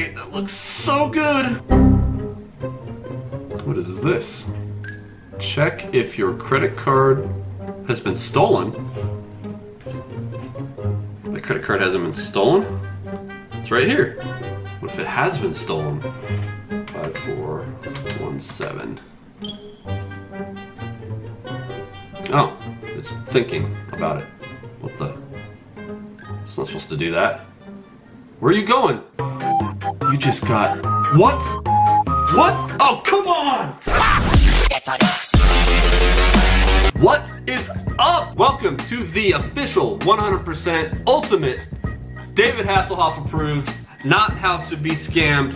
Okay, that looks so good. What is this? Check if your credit card has been stolen. My credit card hasn't been stolen. It's right here. What if it has been stolen? 5417. Oh, it's thinking about it. What the? It's not supposed to do that. Where are you going? You just got... What? What? Oh, come on! What is up? Welcome to the official 100% ultimate David Hasselhoff approved, not how to be scammed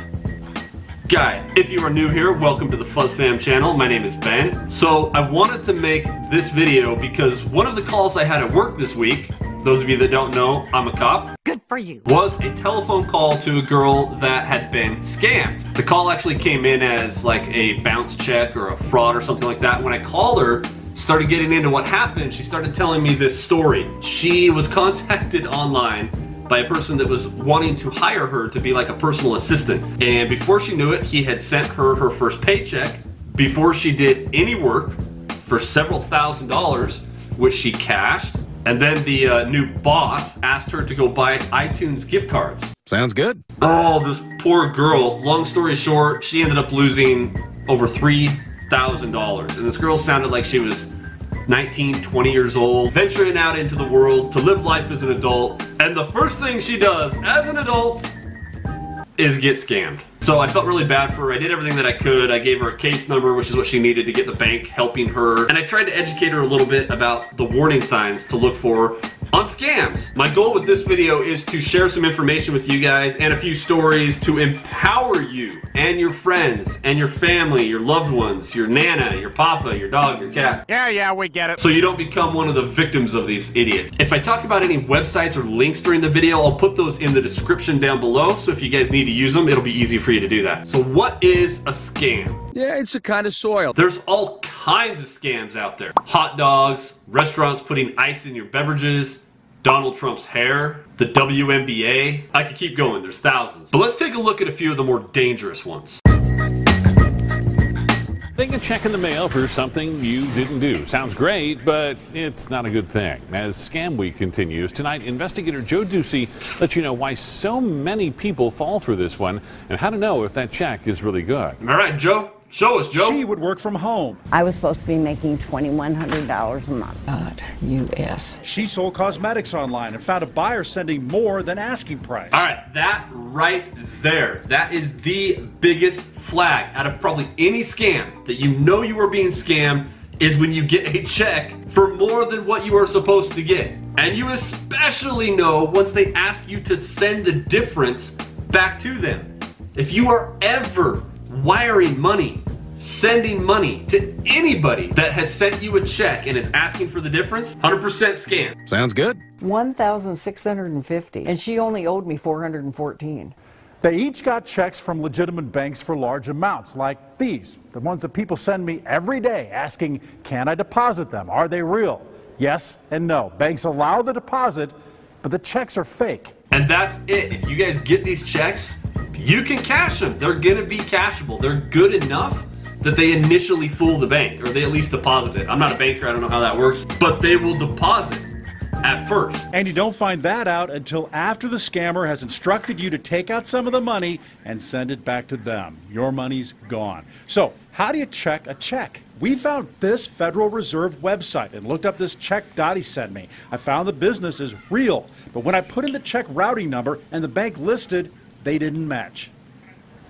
guide. If you are new here, welcome to the FuzzFam channel. My name is Ben. So I wanted to make this video because one of the calls I had at work this week, those of you that don't know, I'm a cop. Good for you. Was a telephone call to a girl that had been scammed. The call actually came in as like a bounce check or a fraud or something like that. When I called her, started getting into what happened, she started telling me this story. She was contacted online by a person that was wanting to hire her to be like a personal assistant. And before she knew it, he had sent her her first paycheck before she did any work for several $1,000s, which she cashed. And then the new boss asked her to go buy iTunes gift cards. Sounds good. Oh, this poor girl. Long story short, she ended up losing over $3,000. And this girl sounded like she was 19, 20 years old, venturing out into the world to live life as an adult. And the first thing she does as an adult is get scammed. So I felt really bad for her. I did everything that I could. I gave her a case number, which is what she needed to get the bank helping her. And I tried to educate her a little bit about the warning signs to look for on scams. My goal with this video is to share some information with you guys and a few stories to empower you and your friends and your family, your loved ones, your nana, your papa, your dog, your cat. Yeah, we get it. So you don't become one of the victims of these idiots. If I talk about any websites or links during the video, I'll put those in the description down below. So if you guys need to use them, it'll be easy for you to do that. So what is a scam? Yeah, it's a kind of soil. There's all kinds of scams out there. Hot dogs, restaurants putting ice in your beverages, Donald Trump's hair, the WNBA. I could keep going, there's thousands. But let's take a look at a few of the more dangerous ones. They can check in the mail for something you didn't do. Sounds great, but it's not a good thing. As Scam Week continues, tonight, investigator Joe Ducey lets you know why so many people fall through this one and how to know if that check is really good. All right, Joe. Show us, Joe. She would work from home. I was supposed to be making $2,100 a month. not U.S. She sold cosmetics online and found a buyer sending more than asking price. All right, that right there, that is the biggest flag out of probably any scam that you know you are being scammed is when you get a check for more than what you are supposed to get. And you especially know once they ask you to send the difference back to them. If you are ever wiring money, sending money to anybody that has sent you a check and is asking for the difference, 100% scam. Sounds good. $1,650, and she only owed me $414. They each got checks from legitimate banks for large amounts, like these, the ones that people send me every day asking, can I deposit them? Are they real? Yes and no. Banks allow the deposit, but the checks are fake. And that's it. If you guys get these checks, you can cash them. They're gonna be cashable. They're good enough that they initially fool the bank, or they at least deposit it. I'm not a banker, I don't know how that works, but they will deposit at first. And you don't find that out until after the scammer has instructed you to take out some of the money and send it back to them. Your money's gone. So, how do you check a check? We found this Federal Reserve website and looked up this check Dottie sent me. I found the business is real, but when I put in the check routing number and the bank listed, they didn't match.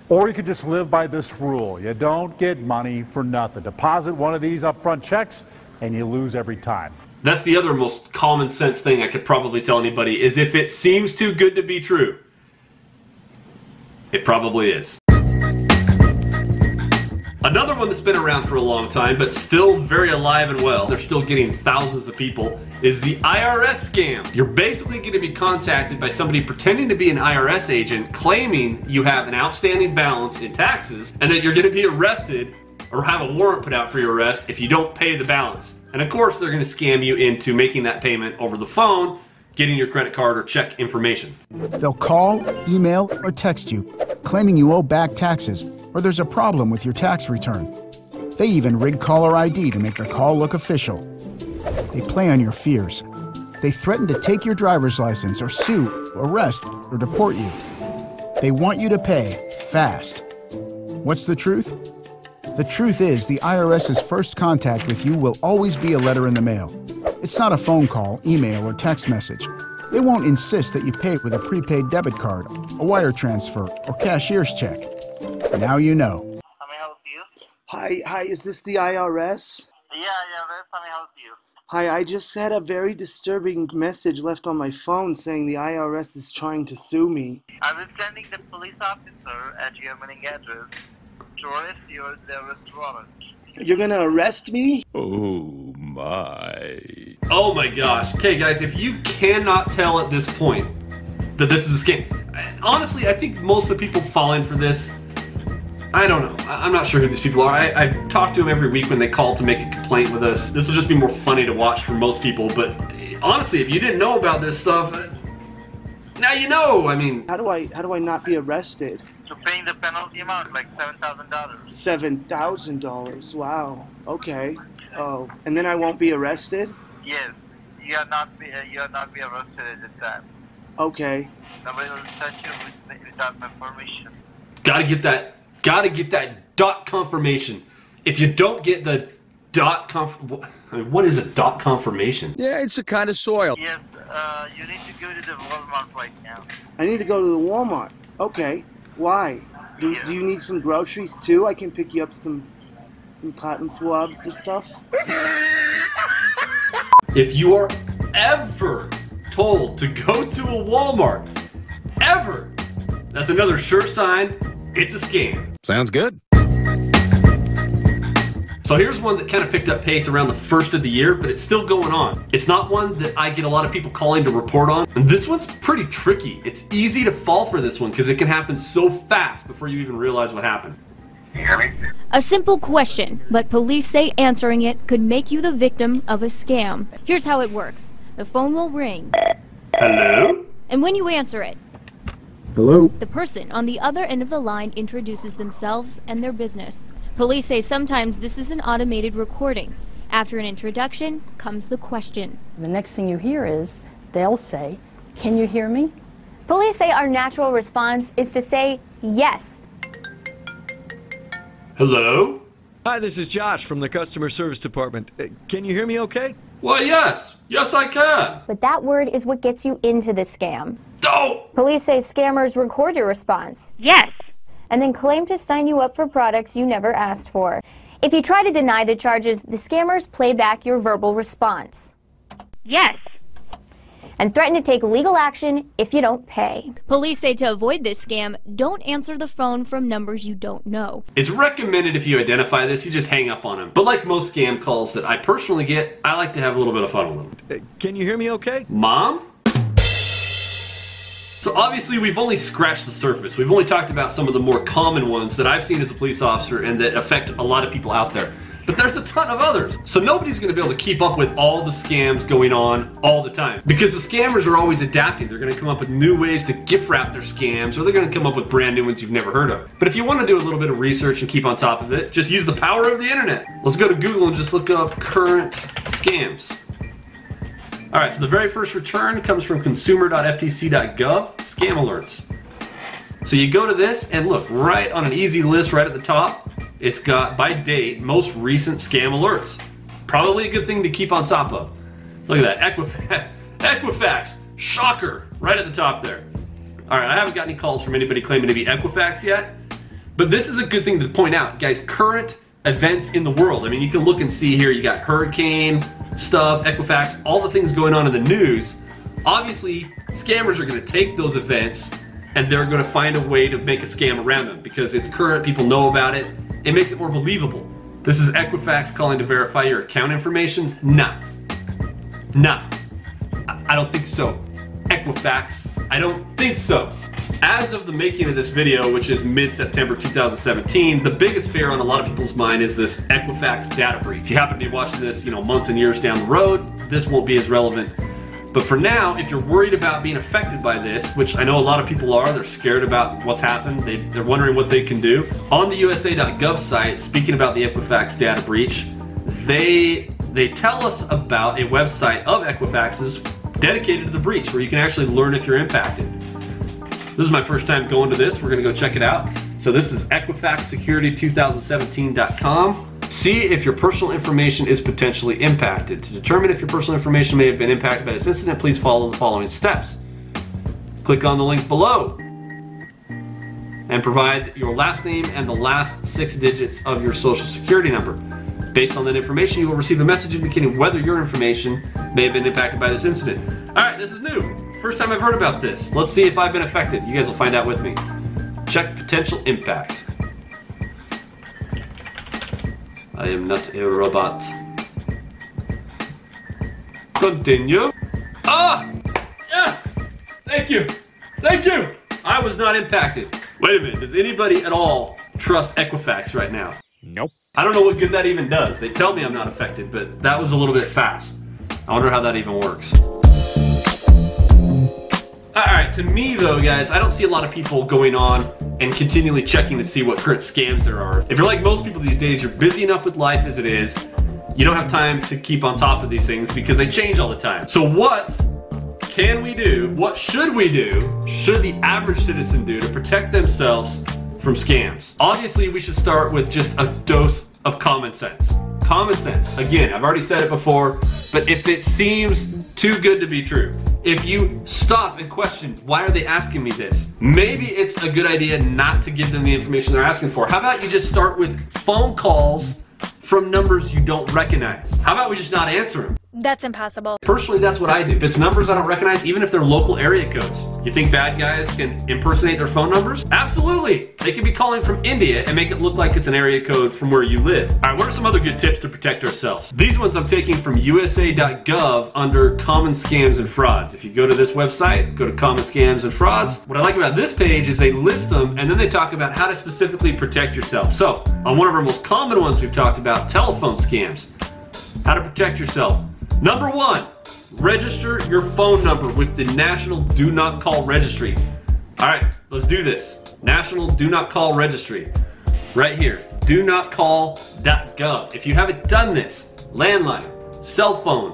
Or you could just live by this rule. You don't get money for nothing. Deposit one of these upfront checks and you lose every time. That's the other most common sense thing I could probably tell anybody is if it seems too good to be true, it probably is. Another one that's been around for a long time, but still very alive and well, they're still getting thousands of people, is the IRS scam. You're basically going to be contacted by somebody pretending to be an IRS agent, claiming you have an outstanding balance in taxes, and that you're going to be arrested or have a warrant put out for your arrest if you don't pay the balance. And of course, they're going to scam you into making that payment over the phone getting your credit card or check information. They'll call, email, or text you, claiming you owe back taxes or there's a problem with your tax return. They even rig caller ID to make their call look official. They play on your fears. They threaten to take your driver's license or sue, arrest, or deport you. They want you to pay fast. What's the truth? The truth is the IRS's first contact with you will always be a letter in the mail. It's not a phone call, email, or text message. They won't insist that you pay with a prepaid debit card, a wire transfer, or cashier's check. Now you know. How may I help you? Hi, is this the IRS? Yeah, where can I help you? Hi, I just had a very disturbing message left on my phone saying the IRS is trying to sue me. I was sending the police officer at your mailing address to arrest you at the arrest warrant. You're gonna arrest me? Oh my. Oh my gosh. Okay guys, if you cannot tell at this point that this is a scam, honestly, I think most of the people falling for this, I don't know. I'm not sure who these people are. I talk to them every week when they call to make a complaint with us. This will just be more funny to watch for most people, but honestly, if you didn't know about this stuff, now you know. I mean, how do I not be arrested? So paying the penalty amount, like $7,000. $7,000. Wow. Okay. Oh, and then I won't be arrested? Yes. You are not be arrested at this time. Okay. Nobody will touch you without my permission. Gotta get that dot confirmation. If you don't get the dot what is a dot confirmation? Yeah, it's a kind of soil. Yes, you need to go to the Walmart right now. I need to go to the Walmart. Okay. Why? Do you need some groceries too? I can pick you up some cotton swabs or stuff. If you are ever told to go to a Walmart, ever, that's another sure sign it's a scam. Sounds good. So here's one that kind of picked up pace around the first of the year, but it's still going on. It's not one that I get a lot of people calling to report on. And this one's pretty tricky. It's easy to fall for this one because it can happen so fast before you even realize what happened. Can you hear me? A simple question, but police say answering it could make you the victim of a scam. Here's how it works. The phone will ring. Hello? And when you answer it, Hello? the person on the other end of the line introduces themselves and their business. Police say sometimes this is an automated recording. After an introduction comes the question. The next thing you hear is, they'll say, "Can you hear me?" Police say our natural response is to say yes. Hello? Hi, this is Josh from the customer service department. Can you hear me okay? Well, yes. Yes, I can. But that word is what gets you into the scam. Oh! Police say scammers record your response. Yes. And then claim to sign you up for products you never asked for. If you try to deny the charges, the scammers play back your verbal response. Yes. And threaten to take legal action if you don't pay. Police say to avoid this scam, don't answer the phone from numbers you don't know. It's recommended if you identify this, you just hang up on them. But like most scam calls that I personally get, I like to have a little bit of fun with them. Can you hear me okay? Mom? So obviously we've only scratched the surface. We've only talked about some of the more common ones that I've seen as a police officer and that affect a lot of people out there. But there's a ton of others. So nobody's gonna be able to keep up with all the scams going on all the time. Because the scammers are always adapting. They're gonna come up with new ways to gift wrap their scams, or they're gonna come up with brand new ones you've never heard of. But if you wanna do a little bit of research and keep on top of it, just use the power of the internet. Let's go to Google and just look up current scams. All right, so the very first return comes from consumer.ftc.gov, scam alerts. So you go to this and look, right on an easy list right at the top, it's got, by date, most recent scam alerts. Probably a good thing to keep on top of. Look at that, Equifax, shocker, right at the top there. All right, I haven't got any calls from anybody claiming to be Equifax yet, but this is a good thing to point out. Guys, current events in the world. I mean, you can look and see here, you got hurricane stuff, Equifax, all the things going on in the news. Obviously, scammers are gonna take those events and they're gonna find a way to make a scam around them because it's current, people know about it. It makes it more believable. This is Equifax calling to verify your account information? Nah. Nah. I don't think so. Equifax, I don't think so. As of the making of this video, which is mid-September 2017, the biggest fear on a lot of people's mind is this Equifax data breach. If you happen to be watching this, months and years down the road, this won't be as relevant. But for now, if you're worried about being affected by this, which I know a lot of people are, they're scared about what's happened, they're wondering what they can do. On the USA.gov site, speaking about the Equifax data breach, they tell us about a website of Equifax's dedicated to the breach where you can actually learn if you're impacted. This is my first time going to this. We're gonna go check it out. So this is EquifaxSecurity2017.com. See if your personal information is potentially impacted. To determine if your personal information may have been impacted by this incident, please follow the following steps. Click on the link below and provide your last name and the last 6 digits of your social security number. Based on that information, you will receive a message indicating whether your information may have been impacted by this incident. All right, this is new. First time I've heard about this. Let's see if I've been affected. You guys will find out with me. Check potential impact. I am not a robot. Continue. Ah! Yes! Thank you! Thank you! I was not impacted. Wait a minute, does anybody at all trust Equifax right now? Nope. I don't know what good that even does. They tell me I'm not affected, but that was a little bit fast. I wonder how that even works. Alright, to me though, guys, I don't see a lot of people going on and continually checking to see what current scams there are. If you're like most people these days, you're busy enough with life as it is. You don't have time to keep on top of these things because they change all the time. So what can we do? What should we do? Should the average citizen do to protect themselves from scams? Obviously, we should start with just a dose of common sense. Common sense. Again, I've already said it before, but if it seems too good to be true, if you stop and question, why are they asking me this? Maybe it's a good idea not to give them the information they're asking for. How about you just start with phone calls from numbers you don't recognize? How about we just not answer them? That's impossible. Personally, that's what I do. If it's numbers I don't recognize, even if they're local area codes, you think bad guys can impersonate their phone numbers? Absolutely. They can be calling from India and make it look like it's an area code from where you live. All right, what are some other good tips to protect ourselves? These ones I'm taking from USA.gov under Common Scams and Frauds. If you go to this website, go to Common Scams and Frauds. What I like about this page is they list them and then they talk about how to specifically protect yourself. So, on one of our most common ones we've talked about, telephone scams. How to protect yourself. Number 1, register your phone number with the National Do Not Call Registry. All right, let's do this. National Do Not Call Registry. Right here, donotcall.gov. If you haven't done this, landline, cell phone,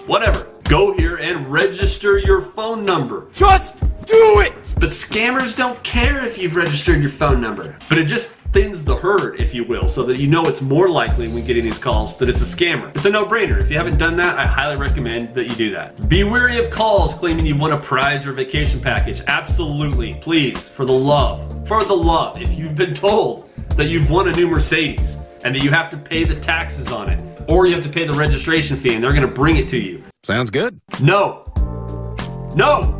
whatever, go here and register your phone number. Just do it! But scammers don't care if you've registered your phone number. But it just thins the herd, if you will, so that you know it's more likely when getting these calls that it's a scammer. It's a no-brainer. If you haven't done that, I highly recommend that you do that. Be wary of calls claiming you've won a prize or vacation package. Absolutely. Please, for the love, if you've been told that you've won a new Mercedes and that you have to pay the taxes on it, or you have to pay the registration fee and they're gonna bring it to you. Sounds good. No,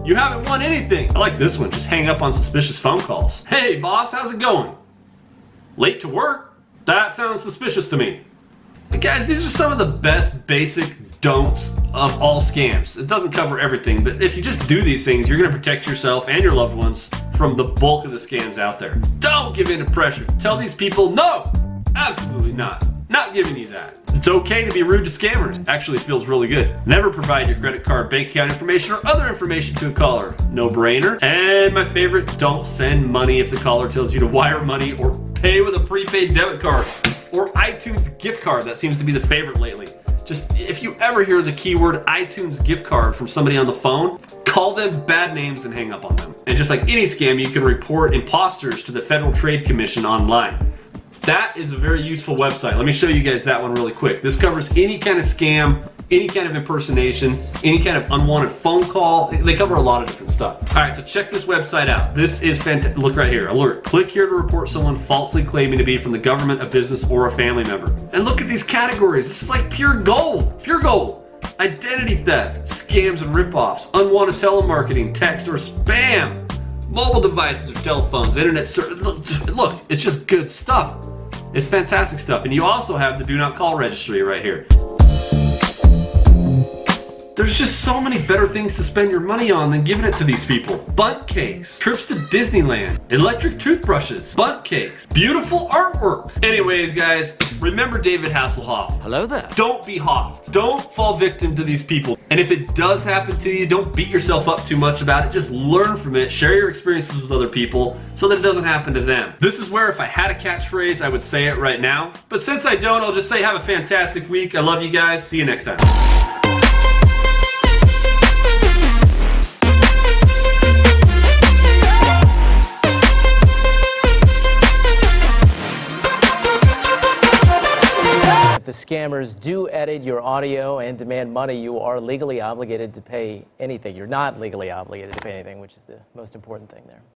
you haven't won anything. I like this one. Just hang up on suspicious phone calls. Hey boss, how's it going? Late to work? That sounds suspicious to me. Guys, these are some of the best basic don'ts of all scams. It doesn't cover everything, but if you just do these things, you're gonna protect yourself and your loved ones from the bulk of the scams out there. Don't give in to pressure. Tell these people, no, absolutely not. Not giving you that. It's okay to be rude to scammers. Actually feels really good. Never provide your credit card, bank account information, or other information to a caller. No brainer. And my favorite, don't send money if the caller tells you to wire money or pay with a prepaid debit card or iTunes gift card. That seems to be the favorite lately. Just, if you ever hear the keyword iTunes gift card from somebody on the phone, call them bad names and hang up on them. And just like any scam, you can report imposters to the Federal Trade Commission online. That is a very useful website. Let me show you guys that one really quick. This covers any kind of scam, any kind of impersonation, any kind of unwanted phone call. They cover a lot of different stuff. All right, so check this website out. This is fantastic. Look right here, alert. Click here to report someone falsely claiming to be from the government, a business, or a family member. And look at these categories. This is like pure gold, pure gold. Identity theft, scams and ripoffs, unwanted telemarketing, text or spam, mobile devices or telephones, internet service. Look, it's just good stuff. It's fantastic stuff. And you also have the Do Not Call Registry right here. There's just so many better things to spend your money on than giving it to these people. Bundt cakes, trips to Disneyland, electric toothbrushes, bundt cakes, beautiful artwork. Anyways, guys, remember David Hasselhoff. Hello there. Don't be Hoff. Don't fall victim to these people. And if it does happen to you, don't beat yourself up too much about it. Just learn from it. Share your experiences with other people so that it doesn't happen to them. This is where if I had a catchphrase, I would say it right now. But since I don't, I'll just say have a fantastic week. I love you guys. See you next time. If the scammers do edit your audio and demand money, you are legally obligated to pay anything. You're not legally obligated to pay anything, which is the most important thing there.